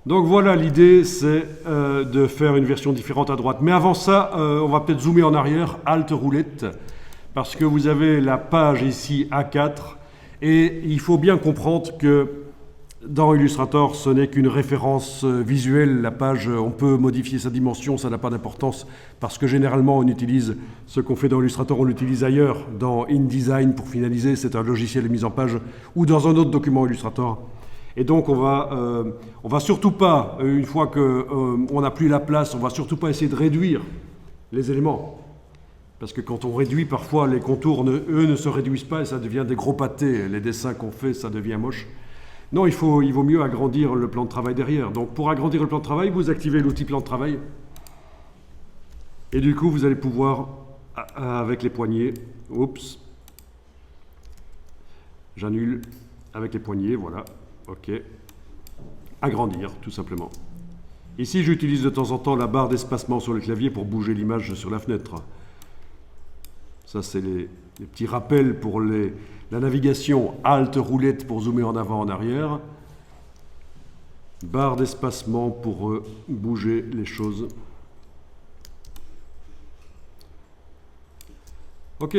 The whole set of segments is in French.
Donc voilà, l'idée c'est de faire une version différente à droite. Mais avant ça, on va peut-être zoomer en arrière, Alt roulette, parce que vous avez la page ici A4, et il faut bien comprendre que dans Illustrator, ce n'est qu'une référence visuelle. La page, on peut modifier sa dimension, ça n'a pas d'importance, parce que généralement on utilise ce qu'on fait dans Illustrator, on l'utilise ailleurs, dans InDesign pour finaliser, c'est un logiciel de mise en page, ou dans un autre document Illustrator. Et donc on va surtout pas, une fois qu'on n'a plus la place, on va surtout pas essayer de réduire les éléments. Parce que quand on réduit, parfois les contours, eux, ne se réduisent pas et ça devient des gros pâtés. Les dessins qu'on fait, ça devient moche. Non, il vaut mieux agrandir le plan de travail derrière. Donc pour agrandir le plan de travail, vous activez l'outil plan de travail. Et du coup, vous allez pouvoir, avec les poignets, oups, j'annule avec les poignets, voilà. OK. Agrandir, tout simplement. Ici, j'utilise de temps en temps la barre d'espacement sur le clavier pour bouger l'image sur la fenêtre. Ça, c'est les petits rappels pour la navigation. Alt roulette pour zoomer en avant, en arrière. Barre d'espacement pour bouger les choses. OK.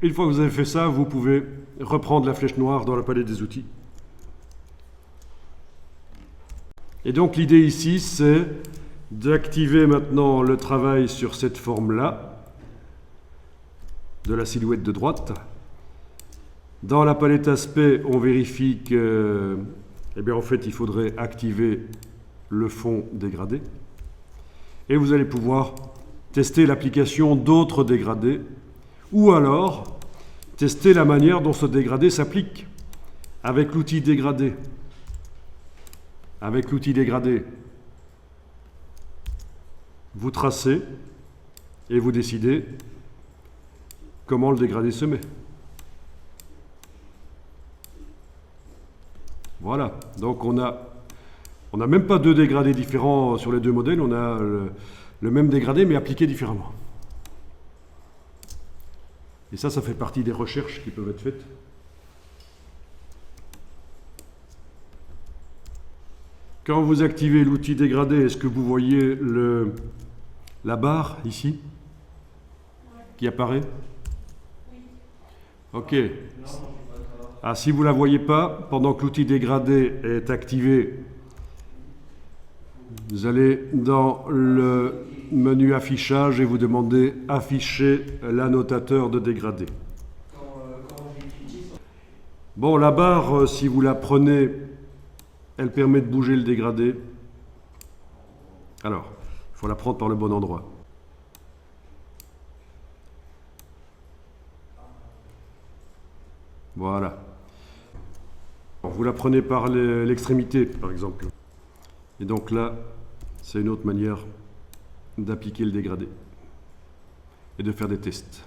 Une fois que vous avez fait ça, vous pouvez reprendre la flèche noire dans la palette des outils. Et donc l'idée ici, c'est d'activer maintenant le travail sur cette forme-là, de la silhouette de droite. Dans la palette aspect, on vérifie que, eh bien en fait, il faudrait activer le fond dégradé. Et vous allez pouvoir tester l'application d'autres dégradés, ou alors tester la manière dont ce dégradé s'applique avec l'outil dégradé. Avec l'outil dégradé, vous tracez et vous décidez comment le dégradé se met. Voilà, donc on n'a même pas deux dégradés différents sur les deux modèles, on a le même dégradé mais appliqué différemment. Et ça fait partie des recherches qui peuvent être faites. Quand vous activez l'outil dégradé, est-ce que vous voyez la barre ici qui apparaît? OK. Ah, si vous ne la voyez pas, pendant que l'outil dégradé est activé, vous allez dans le menu affichage et vous demandez afficher l'annotateur de dégradé. Bon, la barre, si vous la prenez, elle permet de bouger le dégradé. Alors, il faut la prendre par le bon endroit. Voilà. Vous la prenez par l'extrémité, par exemple. Et donc là, c'est une autre manière d'appliquer le dégradé et de faire des tests.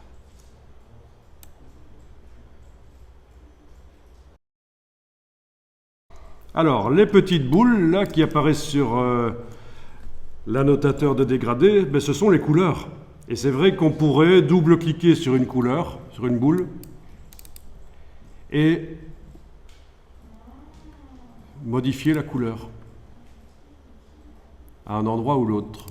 Alors, les petites boules là qui apparaissent sur l'annotateur de dégradé, ben, ce sont les couleurs. Et c'est vrai qu'on pourrait double-cliquer sur une couleur, sur une boule, et modifier la couleur à un endroit ou l'autre.